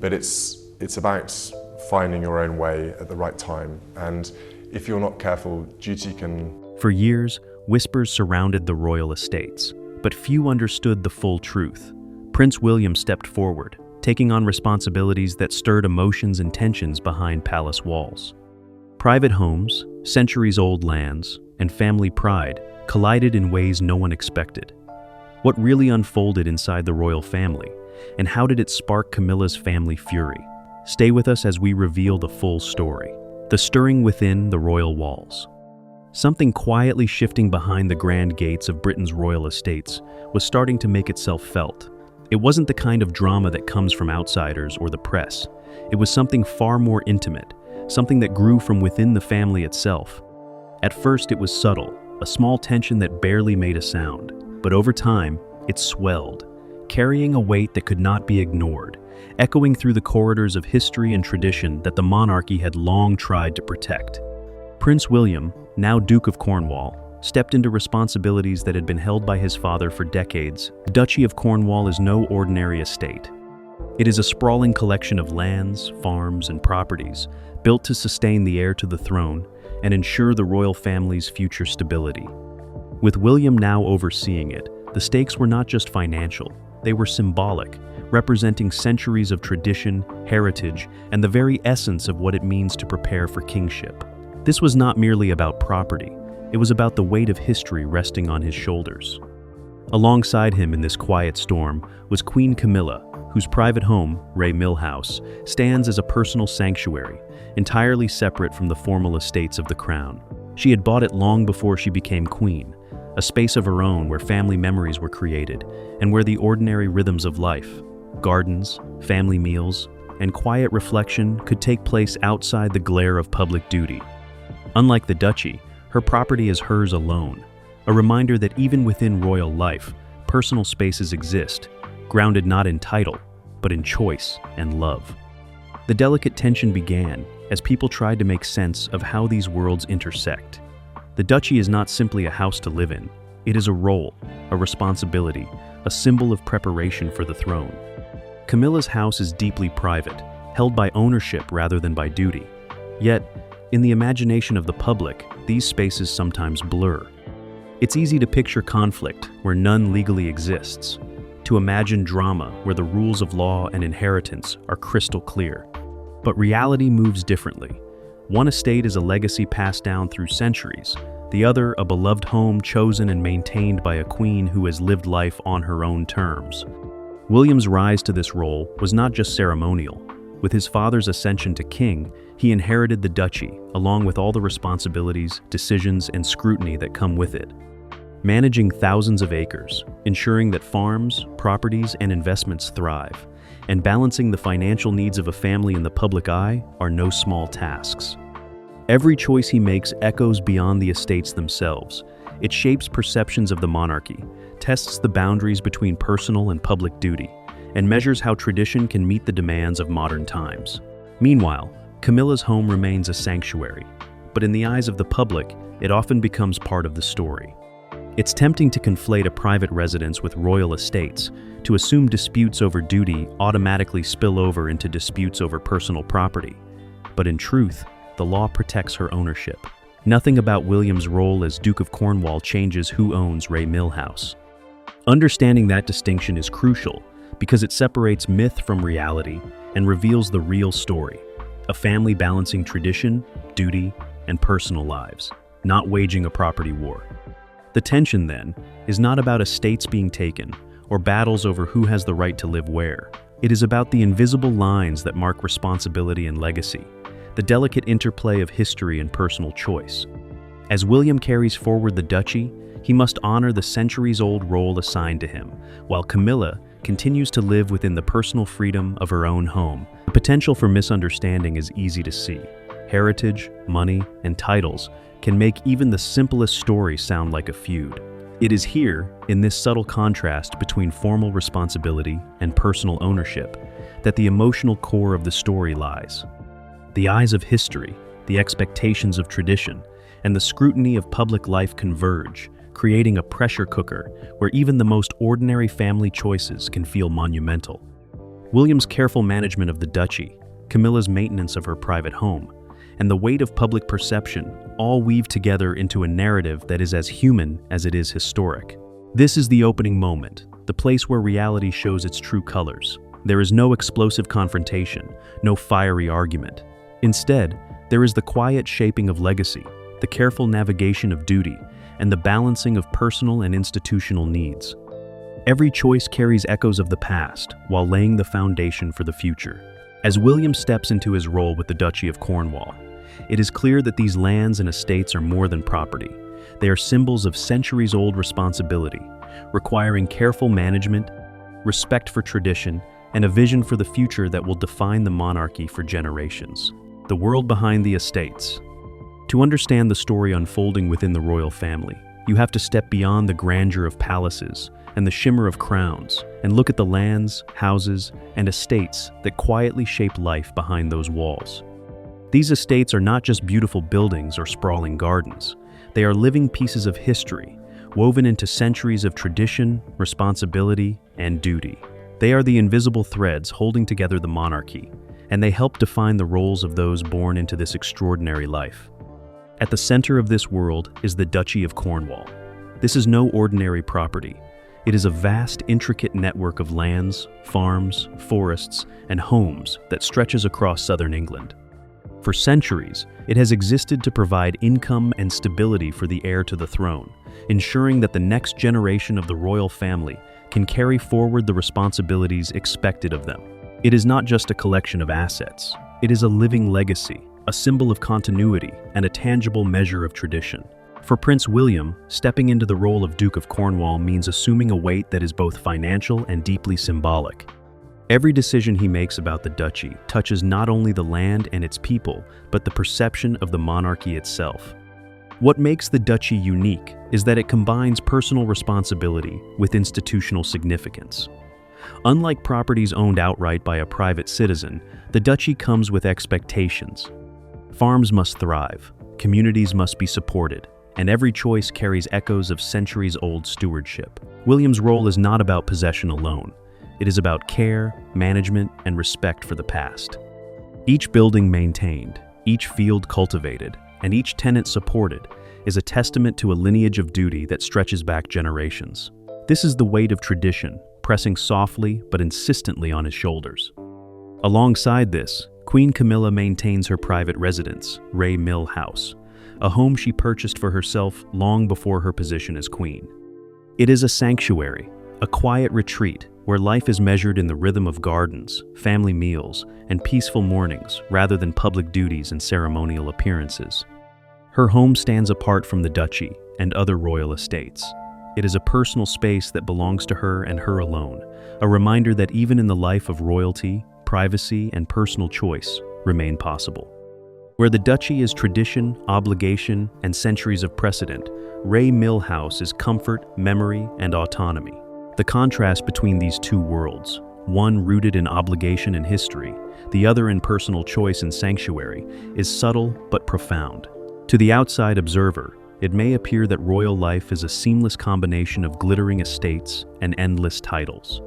but it's about finding your own way at the right time. And if you're not careful, duty can... For years, whispers surrounded the royal estates, but few understood the full truth. Prince William stepped forward, taking on responsibilities that stirred emotions and tensions behind palace walls. Private homes, centuries-old lands, and family pride collided in ways no one expected. What really unfolded inside the royal family, and how did it spark Camilla's family fury? Stay with us as we reveal the full story. The stirring within the royal walls. Something quietly shifting behind the grand gates of Britain's royal estates was starting to make itself felt. It wasn't the kind of drama that comes from outsiders or the press. It was something far more intimate, something that grew from within the family itself. At first it was subtle, a small tension that barely made a sound, but over time, it swelled, carrying a weight that could not be ignored, echoing through the corridors of history and tradition that the monarchy had long tried to protect. Prince William, now Duke of Cornwall, stepped into responsibilities that had been held by his father for decades. The Duchy of Cornwall is no ordinary estate. It is a sprawling collection of lands, farms, and properties built to sustain the heir to the throne and ensure the royal family's future stability. With William now overseeing it, the stakes were not just financial, they were symbolic, representing centuries of tradition, heritage, and the very essence of what it means to prepare for kingship. This was not merely about property, it was about the weight of history resting on his shoulders. Alongside him in this quiet storm was Queen Camilla, whose private home, Ray Mill House, stands as a personal sanctuary, entirely separate from the formal estates of the crown. She had bought it long before she became queen, a space of her own where family memories were created and where the ordinary rhythms of life, gardens, family meals, and quiet reflection could take place outside the glare of public duty. Unlike the Duchy, her property is hers alone, a reminder that even within royal life, personal spaces exist, grounded not in title, but in choice and love. The delicate tension began as people tried to make sense of how these worlds intersect. The Duchy is not simply a house to live in, it is a role, a responsibility, a symbol of preparation for the throne. Camilla's house is deeply private, held by ownership rather than by duty. Yet, in the imagination of the public, these spaces sometimes blur. It's easy to picture conflict where none legally exists, to imagine drama where the rules of law and inheritance are crystal clear. But reality moves differently. One estate is a legacy passed down through centuries, the other a beloved home chosen and maintained by a queen who has lived life on her own terms. William's rise to this role was not just ceremonial. With his father's ascension to king, he inherited the duchy, along with all the responsibilities, decisions, and scrutiny that come with it. Managing thousands of acres, ensuring that farms, properties, and investments thrive, and balancing the financial needs of a family in the public eye are no small tasks. Every choice he makes echoes beyond the estates themselves. It shapes perceptions of the monarchy, tests the boundaries between personal and public duty, and measures how tradition can meet the demands of modern times. Meanwhile, Camilla's home remains a sanctuary, but in the eyes of the public, it often becomes part of the story. It's tempting to conflate a private residence with royal estates, to assume disputes over duty automatically spill over into disputes over personal property. But in truth, the law protects her ownership. Nothing about William's role as Duke of Cornwall changes who owns Ray Mill House. Understanding that distinction is crucial because it separates myth from reality and reveals the real story, a family balancing tradition, duty, and personal lives, not waging a property war. The tension, then, is not about estates being taken or battles over who has the right to live where. It is about the invisible lines that mark responsibility and legacy, the delicate interplay of history and personal choice. As William carries forward the duchy, he must honor the centuries-old role assigned to him, while Camilla continues to live within the personal freedom of her own home. The potential for misunderstanding is easy to see. Heritage, money, and titles can make even the simplest story sound like a feud. It is here, in this subtle contrast between formal responsibility and personal ownership, that the emotional core of the story lies. The eyes of history, the expectations of tradition, and the scrutiny of public life converge, creating a pressure cooker where even the most ordinary family choices can feel monumental. William's careful management of the duchy, Camilla's maintenance of her private home, and the weight of public perception all weave together into a narrative that is as human as it is historic. This is the opening moment, the place where reality shows its true colors. There is no explosive confrontation, no fiery argument. Instead, there is the quiet shaping of legacy, the careful navigation of duty, and the balancing of personal and institutional needs. Every choice carries echoes of the past while laying the foundation for the future. As William steps into his role with the Duchy of Cornwall, it is clear that these lands and estates are more than property. They are symbols of centuries-old responsibility, requiring careful management, respect for tradition, and a vision for the future that will define the monarchy for generations. The world behind the estates. To understand the story unfolding within the royal family, you have to step beyond the grandeur of palaces and the shimmer of crowns and look at the lands, houses, and estates that quietly shape life behind those walls. These estates are not just beautiful buildings or sprawling gardens. They are living pieces of history, woven into centuries of tradition, responsibility, and duty. They are the invisible threads holding together the monarchy, and they help define the roles of those born into this extraordinary life. At the center of this world is the Duchy of Cornwall. This is no ordinary property. It is a vast, intricate network of lands, farms, forests, and homes that stretches across southern England. For centuries, it has existed to provide income and stability for the heir to the throne, ensuring that the next generation of the royal family can carry forward the responsibilities expected of them. It is not just a collection of assets. It is a living legacy, a symbol of continuity, and a tangible measure of tradition. For Prince William, stepping into the role of Duke of Cornwall means assuming a weight that is both financial and deeply symbolic. Every decision he makes about the duchy touches not only the land and its people, but the perception of the monarchy itself. What makes the duchy unique is that it combines personal responsibility with institutional significance. Unlike properties owned outright by a private citizen, the duchy comes with expectations. Farms must thrive, communities must be supported, and every choice carries echoes of centuries-old stewardship. William's role is not about possession alone. It is about care, management, and respect for the past. Each building maintained, each field cultivated, and each tenant supported is a testament to a lineage of duty that stretches back generations. This is the weight of tradition, pressing softly but insistently on his shoulders. Alongside this, Queen Camilla maintains her private residence, Ray Mill House, a home she purchased for herself long before her position as queen. It is a sanctuary, a quiet retreat where life is measured in the rhythm of gardens, family meals, and peaceful mornings rather than public duties and ceremonial appearances. Her home stands apart from the duchy and other royal estates. It is a personal space that belongs to her and her alone, a reminder that even in the life of royalty, privacy and personal choice remain possible. Where the duchy is tradition, obligation, and centuries of precedent, Ray Mill House is comfort, memory, and autonomy. The contrast between these two worlds, one rooted in obligation and history, the other in personal choice and sanctuary, is subtle but profound. To the outside observer, it may appear that royal life is a seamless combination of glittering estates and endless titles.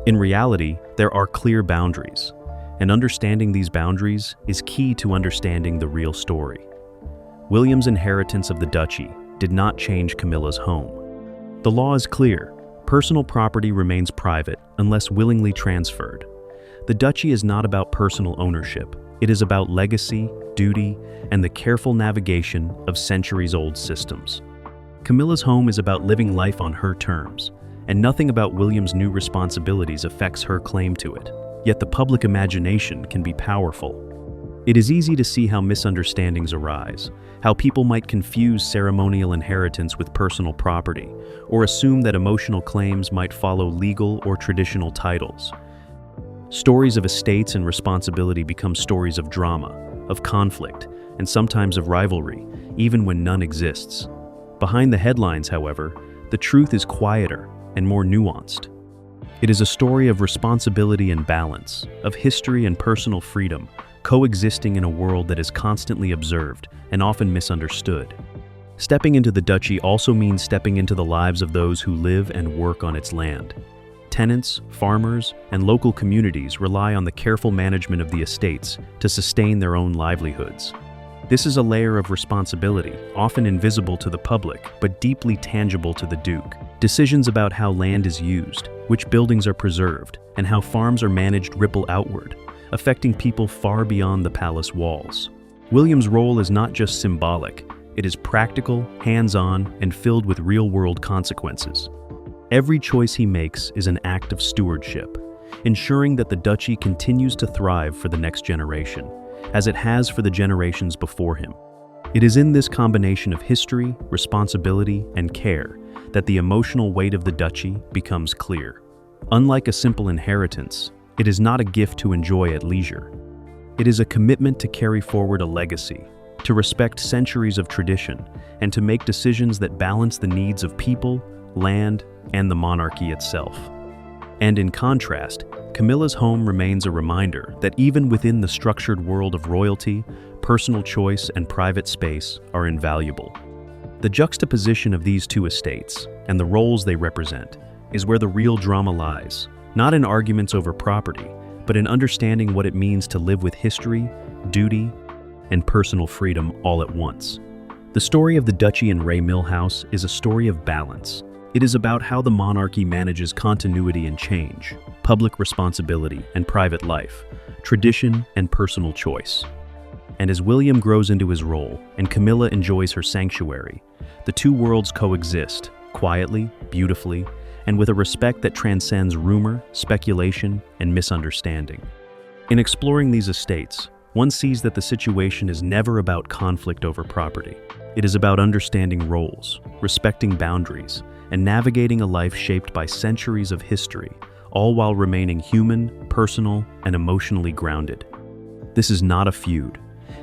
In reality, there are clear boundaries, and understanding these boundaries is key to understanding the real story. William's inheritance of the duchy did not change Camilla's home. The law is clear. Personal property remains private unless willingly transferred. The duchy is not about personal ownership. It is about legacy, duty, and the careful navigation of centuries-old systems. Camilla's home is about living life on her terms, and nothing about William's new responsibilities affects her claim to it. Yet the public imagination can be powerful. It is easy to see how misunderstandings arise, how people might confuse ceremonial inheritance with personal property, or assume that emotional claims might follow legal or traditional titles. Stories of estates and responsibility become stories of drama, of conflict, and sometimes of rivalry, even when none exists. Behind the headlines, however, the truth is quieter and more nuanced. It is a story of responsibility and balance, of history and personal freedom, coexisting in a world that is constantly observed and often misunderstood. Stepping into the duchy also means stepping into the lives of those who live and work on its land. Tenants, farmers, and local communities rely on the careful management of the estates to sustain their own livelihoods. This is a layer of responsibility, often invisible to the public, but deeply tangible to the Duke. Decisions about how land is used, which buildings are preserved, and how farms are managed ripple outward, affecting people far beyond the palace walls. William's role is not just symbolic, it is practical, hands-on, and filled with real-world consequences. Every choice he makes is an act of stewardship, ensuring that the duchy continues to thrive for the next generation, as it has for the generations before him. It is in this combination of history, responsibility, and care that the emotional weight of the duchy becomes clear. Unlike a simple inheritance, it is not a gift to enjoy at leisure. It is a commitment to carry forward a legacy, to respect centuries of tradition, and to make decisions that balance the needs of people, land, and the monarchy itself. And in contrast, Camilla's home remains a reminder that even within the structured world of royalty, personal choice and private space are invaluable. The juxtaposition of these two estates, and the roles they represent, is where the real drama lies, not in arguments over property, but in understanding what it means to live with history, duty, and personal freedom all at once. The story of the Duchy and Ray Mill House is a story of balance. It is about how the monarchy manages continuity and change, public responsibility and private life, tradition and personal choice. And as William grows into his role and Camilla enjoys her sanctuary, the two worlds coexist, quietly, beautifully, and with a respect that transcends rumor, speculation, and misunderstanding. In exploring these estates, one sees that the situation is never about conflict over property. It is about understanding roles, respecting boundaries, and navigating a life shaped by centuries of history, all while remaining human, personal, and emotionally grounded. This is not a feud.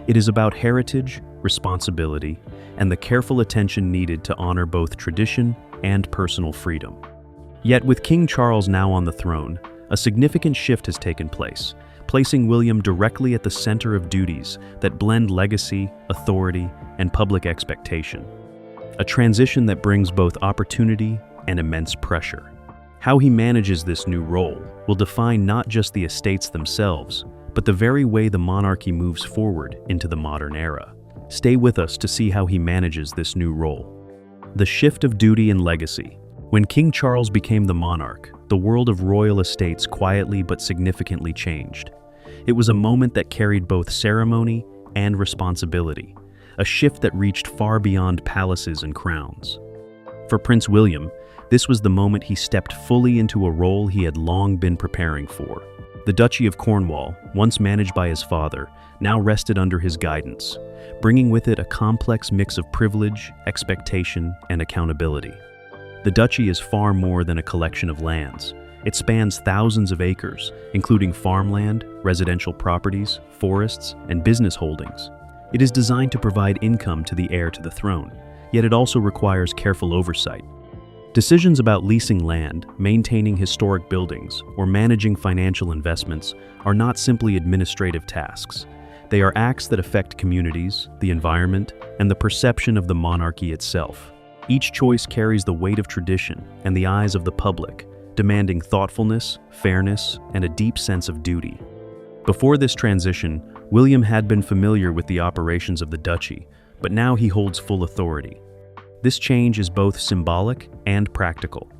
It is about heritage, responsibility, and the careful attention needed to honor both tradition and personal freedom. Yet with King Charles now on the throne, a significant shift has taken place, placing William directly at the center of duties that blend legacy, authority, and public expectation. A transition that brings both opportunity and immense pressure. How he manages this new role will define not just the estates themselves, but the very way the monarchy moves forward into the modern era. Stay with us to see how he manages this new role. The shift of duty and legacy. When King Charles became the monarch, the world of royal estates quietly but significantly changed. It was a moment that carried both ceremony and responsibility, a shift that reached far beyond palaces and crowns. For Prince William, this was the moment he stepped fully into a role he had long been preparing for. The Duchy of Cornwall, once managed by his father, now rested under his guidance, bringing with it a complex mix of privilege, expectation, and accountability. The Duchy is far more than a collection of lands. It spans thousands of acres, including farmland, residential properties, forests, and business holdings. It is designed to provide income to the heir to the throne, yet it also requires careful oversight. Decisions about leasing land, maintaining historic buildings, or managing financial investments are not simply administrative tasks. They are acts that affect communities, the environment, and the perception of the monarchy itself. Each choice carries the weight of tradition and the eyes of the public, demanding thoughtfulness, fairness, and a deep sense of duty. Before this transition, William had been familiar with the operations of the duchy, but now he holds full authority. This change is both symbolic and practical.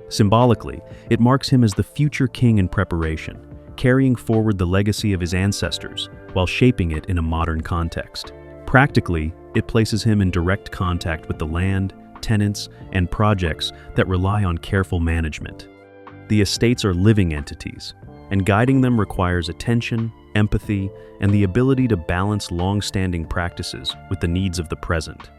Symbolically, it marks him as the future king in preparation, carrying forward the legacy of his ancestors while shaping it in a modern context. Practically, it places him in direct contact with the land, tenants, and projects that rely on careful management. The estates are living entities, and guiding them requires attention, empathy, and the ability to balance long-standing practices with the needs of the present.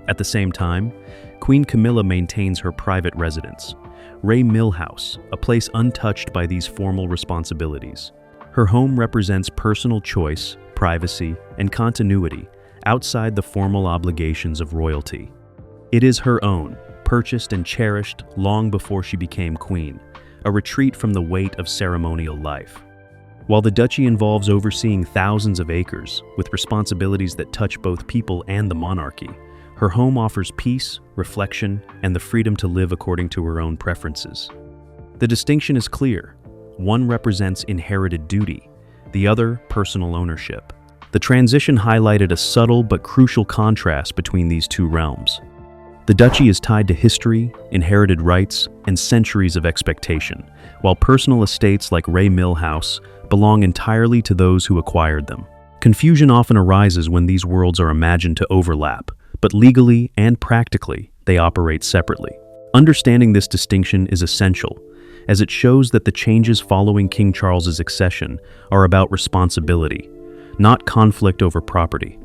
At the same time, Queen Camilla maintains her private residence, Ray Mill House, a place untouched by these formal responsibilities. Her home represents personal choice, privacy, and continuity outside the formal obligations of royalty. It is her own, purchased and cherished long before she became queen, a retreat from the weight of ceremonial life. While the duchy involves overseeing thousands of acres, with responsibilities that touch both people and the monarchy, her home offers peace, reflection, and the freedom to live according to her own preferences. The distinction is clear. One represents inherited duty, the other personal ownership. The transition highlighted a subtle but crucial contrast between these two realms. The duchy is tied to history, inherited rights, and centuries of expectation, while personal estates like Ray Mill House belong entirely to those who acquired them. Confusion often arises when these worlds are imagined to overlap, but legally and practically, they operate separately. Understanding this distinction is essential, as it shows that the changes following King Charles's accession are about responsibility, not conflict over property.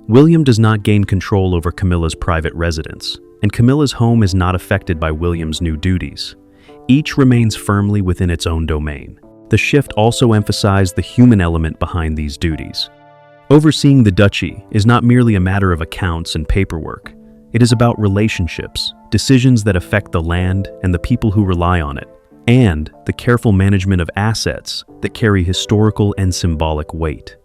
William does not gain control over Camilla's private residence, and Camilla's home is not affected by William's new duties. Each remains firmly within its own domain. The shift also emphasized the human element behind these duties. Overseeing the duchy is not merely a matter of accounts and paperwork. It is about relationships, decisions that affect the land and the people who rely on it, and the careful management of assets that carry historical and symbolic weight.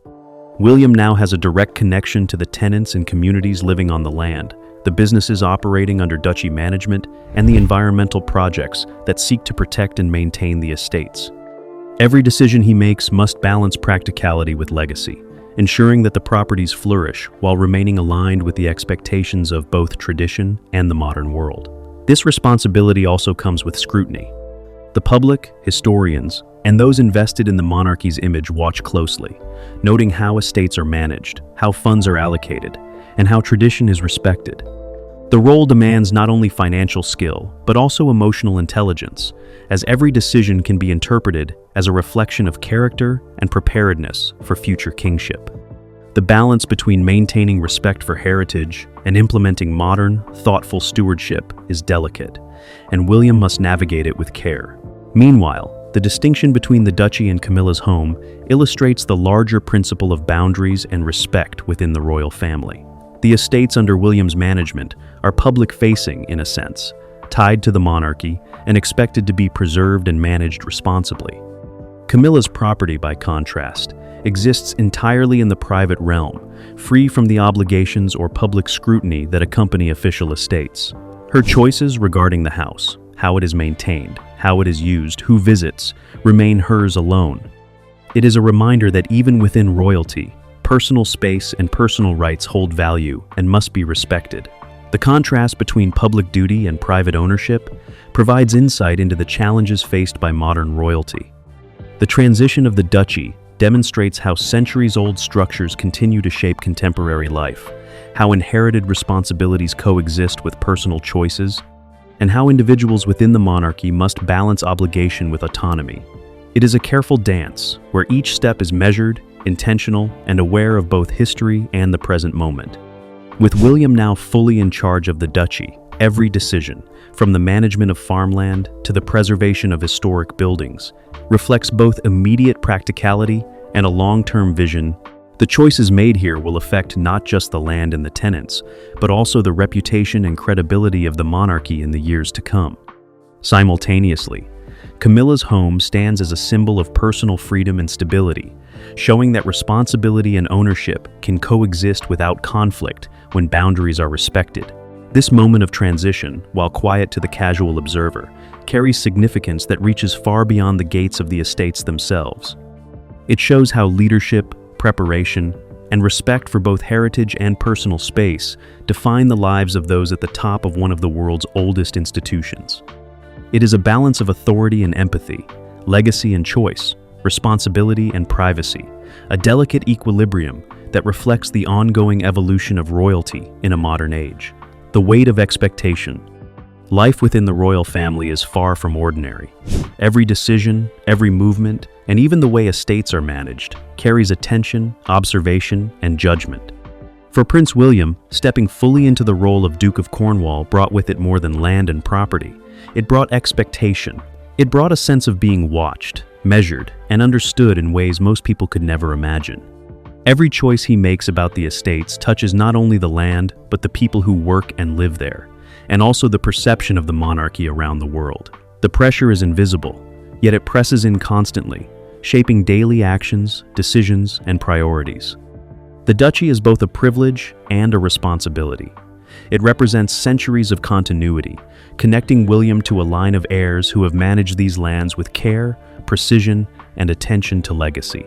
William now has a direct connection to the tenants and communities living on the land, the businesses operating under duchy management, and the environmental projects that seek to protect and maintain the estates. Every decision he makes must balance practicality with legacy, ensuring that the properties flourish while remaining aligned with the expectations of both tradition and the modern world. This responsibility also comes with scrutiny. The public, historians, and those invested in the monarchy's image watch closely, noting how estates are managed, how funds are allocated, and how tradition is respected. The role demands not only financial skill, but also emotional intelligence, as every decision can be interpreted as a reflection of character and preparedness for future kingship. The balance between maintaining respect for heritage and implementing modern, thoughtful stewardship is delicate, and William must navigate it with care. Meanwhile, the distinction between the duchy and Camilla's home illustrates the larger principle of boundaries and respect within the royal family. The estates under William's management are public-facing in a sense, tied to the monarchy and expected to be preserved and managed responsibly. Camilla's property, by contrast, exists entirely in the private realm, free from the obligations or public scrutiny that accompany official estates. Her choices regarding the house, how it is maintained, how it is used, who visits, remain hers alone. It is a reminder that even within royalty, personal space and personal rights hold value and must be respected. The contrast between public duty and private ownership provides insight into the challenges faced by modern royalty. The transition of the duchy demonstrates how centuries-old structures continue to shape contemporary life, how inherited responsibilities coexist with personal choices, and how individuals within the monarchy must balance obligation with autonomy. It is a careful dance, where each step is measured, intentional, and aware of both history and the present moment. With William now fully in charge of the duchy, every decision, from the management of farmland to the preservation of historic buildings, reflects both immediate practicality and a long-term vision. The choices made here will affect not just the land and the tenants, but also the reputation and credibility of the monarchy in the years to come. Simultaneously, Camilla's home stands as a symbol of personal freedom and stability, showing that responsibility and ownership can coexist without conflict when boundaries are respected. This moment of transition, while quiet to the casual observer, carries significance that reaches far beyond the gates of the estates themselves. It shows how leadership, preparation, and respect for both heritage and personal space define the lives of those at the top of one of the world's oldest institutions. It is a balance of authority and empathy, legacy and choice, responsibility and privacy, a delicate equilibrium that reflects the ongoing evolution of royalty in a modern age. The weight of expectation. Life within the royal family is far from ordinary. Every decision, every movement, and even the way estates are managed carries attention, observation, and judgment. For Prince William, stepping fully into the role of Duke of Cornwall brought with it more than land and property. It brought expectation. It brought a sense of being watched, measured, and understood in ways most people could never imagine. Every choice he makes about the estates touches not only the land, but the people who work and live there, and also the perception of the monarchy around the world. The pressure is invisible, yet it presses in constantly, shaping daily actions, decisions, and priorities. The duchy is both a privilege and a responsibility. It represents centuries of continuity, connecting William to a line of heirs who have managed these lands with care, precision, and attention to legacy.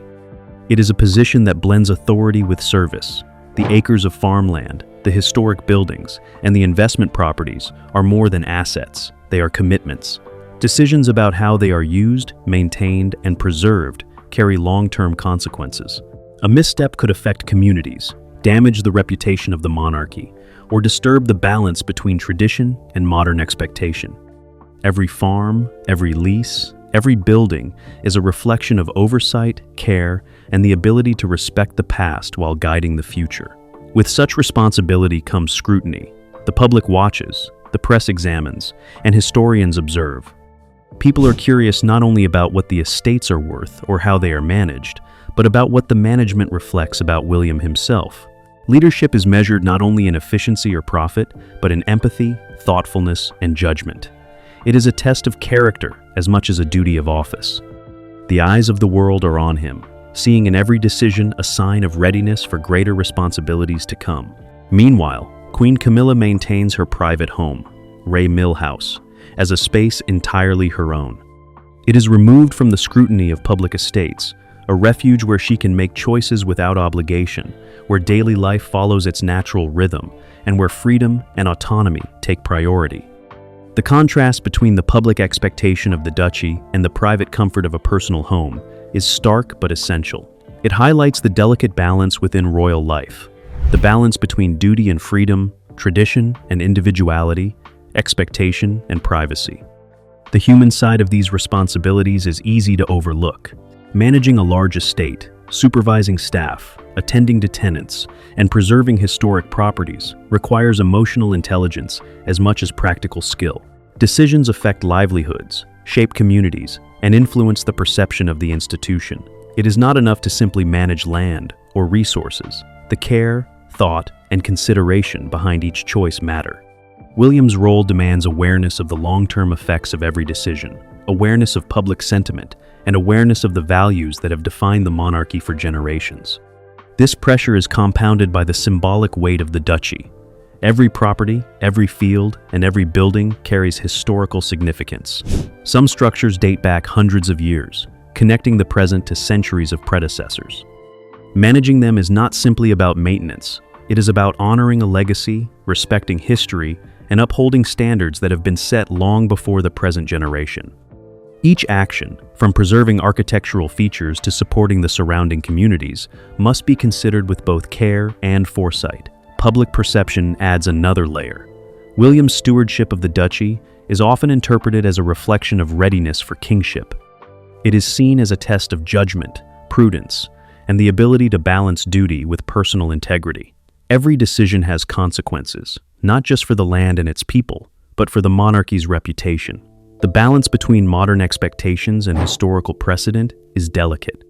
It is a position that blends authority with service. The acres of farmland, the historic buildings, and the investment properties are more than assets, they are commitments. Decisions about how they are used, maintained, and preserved carry long-term consequences. A misstep could affect communities, damage the reputation of the monarchy, or disturb the balance between tradition and modern expectation. Every farm, every lease, every building is a reflection of oversight, care, and the ability to respect the past while guiding the future. With such responsibility comes scrutiny. The public watches, the press examines, and historians observe. People are curious not only about what the estates are worth or how they are managed, but about what the management reflects about William himself. Leadership is measured not only in efficiency or profit, but in empathy, thoughtfulness, and judgment. It is a test of character as much as a duty of office. The eyes of the world are on him, seeing in every decision a sign of readiness for greater responsibilities to come. Meanwhile, Queen Camilla maintains her private home, Ray Mill House, as a space entirely her own. It is removed from the scrutiny of public estates, a refuge where she can make choices without obligation, where daily life follows its natural rhythm, and where freedom and autonomy take priority. The contrast between the public expectation of the duchy and the private comfort of a personal home is stark but essential. It highlights the delicate balance within royal life, the balance between duty and freedom, tradition and individuality, expectation and privacy. The human side of these responsibilities is easy to overlook. Managing a large estate, supervising staff, attending to tenants, and preserving historic properties requires emotional intelligence as much as practical skill. Decisions affect livelihoods, shape communities, and influence the perception of the institution. It is not enough to simply manage land or resources. The care, thought, and consideration behind each choice matter. William's role demands awareness of the long-term effects of every decision, awareness of public sentiment, and awareness of the values that have defined the monarchy for generations. This pressure is compounded by the symbolic weight of the duchy. Every property, every field, and every building carries historical significance. Some structures date back hundreds of years, connecting the present to centuries of predecessors. Managing them is not simply about maintenance. It is about honoring a legacy, respecting history, and upholding standards that have been set long before the present generation. Each action, from preserving architectural features to supporting the surrounding communities, must be considered with both care and foresight. Public perception adds another layer. William's stewardship of the duchy is often interpreted as a reflection of readiness for kingship. It is seen as a test of judgment, prudence, and the ability to balance duty with personal integrity. Every decision has consequences, not just for the land and its people, but for the monarchy's reputation. The balance between modern expectations and historical precedent is delicate.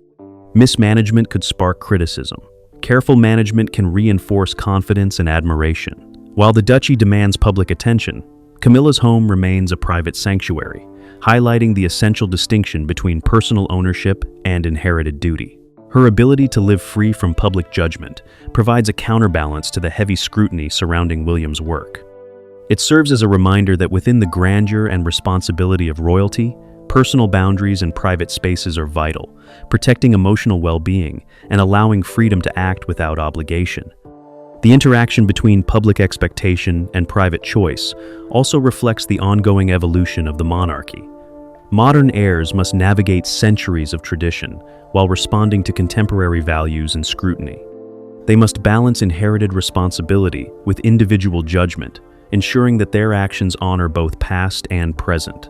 Mismanagement could spark criticism. Careful management can reinforce confidence and admiration. While the duchy demands public attention, Camilla's home remains a private sanctuary, highlighting the essential distinction between personal ownership and inherited duty. Her ability to live free from public judgment provides a counterbalance to the heavy scrutiny surrounding William's work. It serves as a reminder that within the grandeur and responsibility of royalty, personal boundaries and private spaces are vital, protecting emotional well-being and allowing freedom to act without obligation. The interaction between public expectation and private choice also reflects the ongoing evolution of the monarchy. Modern heirs must navigate centuries of tradition while responding to contemporary values and scrutiny. They must balance inherited responsibility with individual judgment, ensuring that their actions honor both past and present.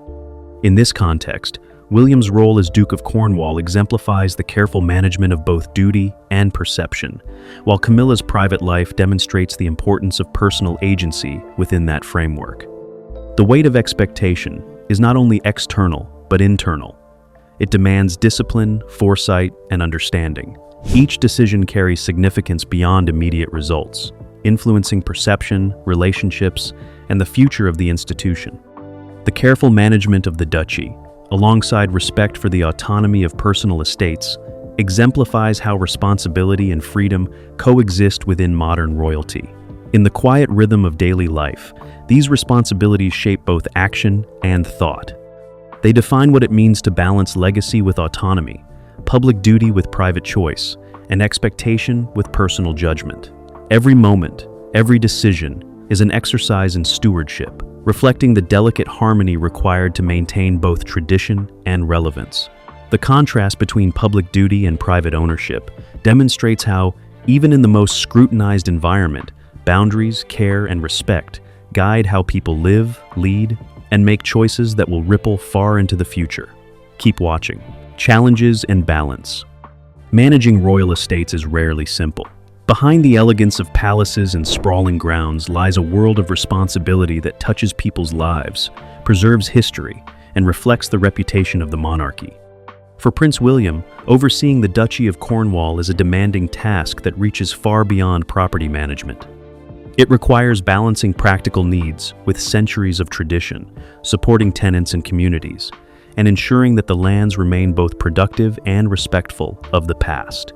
In this context, William's role as Duke of Cornwall exemplifies the careful management of both duty and perception, while Camilla's private life demonstrates the importance of personal agency within that framework. The weight of expectation is not only external, but internal. It demands discipline, foresight, and understanding. Each decision carries significance beyond immediate results, influencing perception, relationships, and the future of the institution. The careful management of the duchy, alongside respect for the autonomy of personal estates, exemplifies how responsibility and freedom coexist within modern royalty. In the quiet rhythm of daily life, these responsibilities shape both action and thought. They define what it means to balance legacy with autonomy, public duty with private choice, and expectation with personal judgment. Every moment, every decision is an exercise in stewardship, reflecting the delicate harmony required to maintain both tradition and relevance. The contrast between public duty and private ownership demonstrates how, even in the most scrutinized environment, boundaries, care, and respect guide how people live, lead, and make choices that will ripple far into the future. Keep watching. Challenges and balance. Managing royal estates is rarely simple. Behind the elegance of palaces and sprawling grounds lies a world of responsibility that touches people's lives, preserves history, and reflects the reputation of the monarchy. For Prince William, overseeing the Duchy of Cornwall is a demanding task that reaches far beyond property management. It requires balancing practical needs with centuries of tradition, supporting tenants and communities, and ensuring that the lands remain both productive and respectful of the past.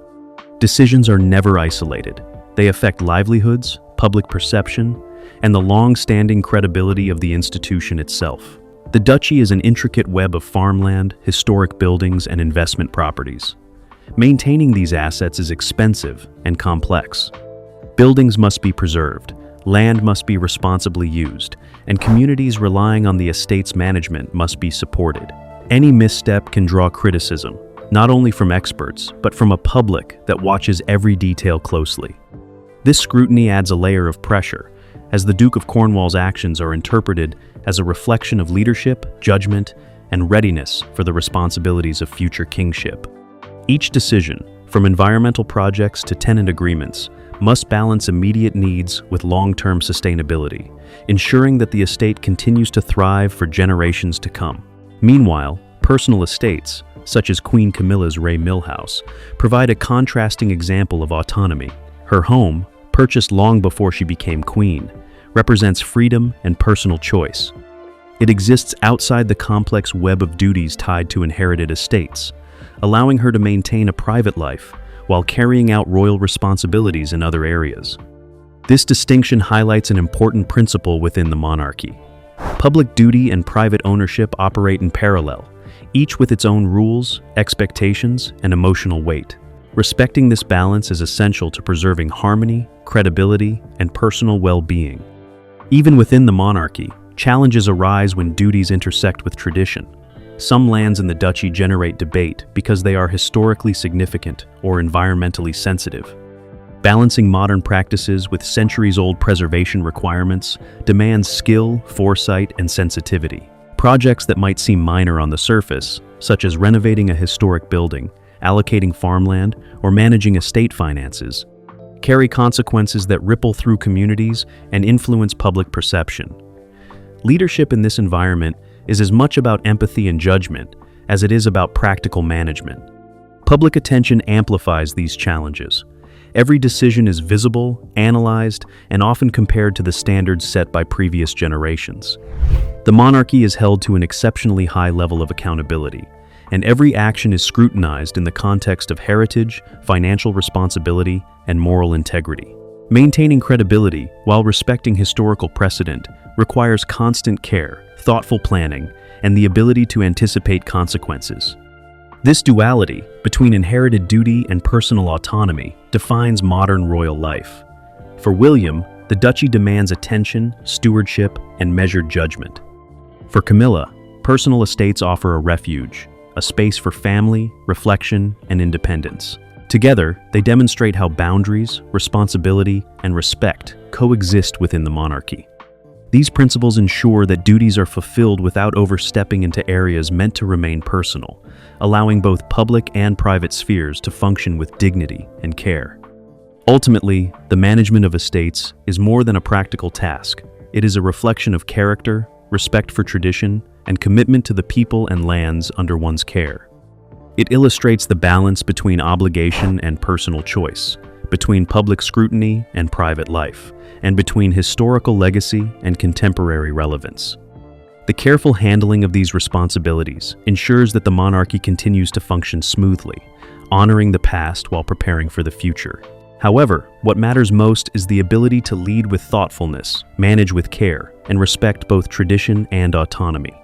Decisions are never isolated. They affect livelihoods, public perception, and the long-standing credibility of the institution itself. The Duchy is an intricate web of farmland, historic buildings, and investment properties. Maintaining these assets is expensive and complex. Buildings must be preserved, land must be responsibly used, and communities relying on the estate's management must be supported. Any misstep can draw criticism, not only from experts, but from a public that watches every detail closely. This scrutiny adds a layer of pressure, as the Duke of Cornwall's actions are interpreted as a reflection of leadership, judgment, and readiness for the responsibilities of future kingship. Each decision, from environmental projects to tenant agreements, must balance immediate needs with long-term sustainability, ensuring that the estate continues to thrive for generations to come. Meanwhile, personal estates, such as Queen Camilla's Ray Mill House, provide a contrasting example of autonomy. Her home, purchased long before she became queen, represents freedom and personal choice. It exists outside the complex web of duties tied to inherited estates, allowing her to maintain a private life while carrying out royal responsibilities in other areas. This distinction highlights an important principle within the monarchy. Public duty and private ownership operate in parallel, each with its own rules, expectations, and emotional weight. Respecting this balance is essential to preserving harmony, credibility, and personal well-being. Even within the monarchy, challenges arise when duties intersect with tradition. Some lands in the duchy generate debate because they are historically significant or environmentally sensitive. Balancing modern practices with centuries-old preservation requirements demands skill, foresight, and sensitivity. Projects that might seem minor on the surface, such as renovating a historic building, allocating farmland, or managing estate finances, carry consequences that ripple through communities and influence public perception. Leadership in this environment is as much about empathy and judgment as it is about practical management. Public attention amplifies these challenges. Every decision is visible, analyzed, and often compared to the standards set by previous generations. The monarchy is held to an exceptionally high level of accountability, and every action is scrutinized in the context of heritage, financial responsibility, and moral integrity. Maintaining credibility while respecting historical precedent requires constant care, thoughtful planning, and the ability to anticipate consequences. This duality between inherited duty and personal autonomy defines modern royal life. For William, the duchy demands attention, stewardship, and measured judgment. For Camilla, personal estates offer a refuge, a space for family, reflection, and independence. Together, they demonstrate how boundaries, responsibility, and respect coexist within the monarchy. These principles ensure that duties are fulfilled without overstepping into areas meant to remain personal, allowing both public and private spheres to function with dignity and care. Ultimately, the management of estates is more than a practical task. It is a reflection of character, respect for tradition, and commitment to the people and lands under one's care. It illustrates the balance between obligation and personal choice, between public scrutiny and private life, and between historical legacy and contemporary relevance. The careful handling of these responsibilities ensures that the monarchy continues to function smoothly, honoring the past while preparing for the future. However, what matters most is the ability to lead with thoughtfulness, manage with care, and respect both tradition and autonomy.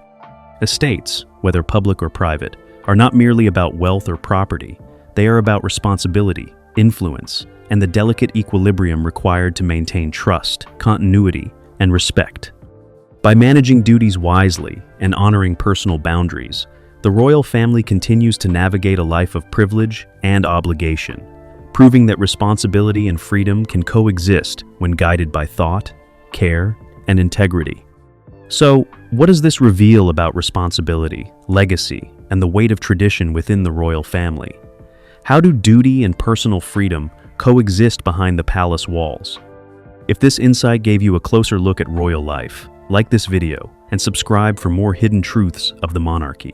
Estates, whether public or private, are not merely about wealth or property. They are about responsibility, influence, and the delicate equilibrium required to maintain trust, continuity, and respect. By managing duties wisely and honoring personal boundaries, the royal family continues to navigate a life of privilege and obligation, proving that responsibility and freedom can coexist when guided by thought, care, and integrity. So, what does this reveal about responsibility, legacy, and the weight of tradition within the royal family? How do duty and personal freedom coexist behind the palace walls? If this insight gave you a closer look at royal life, like this video and subscribe for more hidden truths of the monarchy.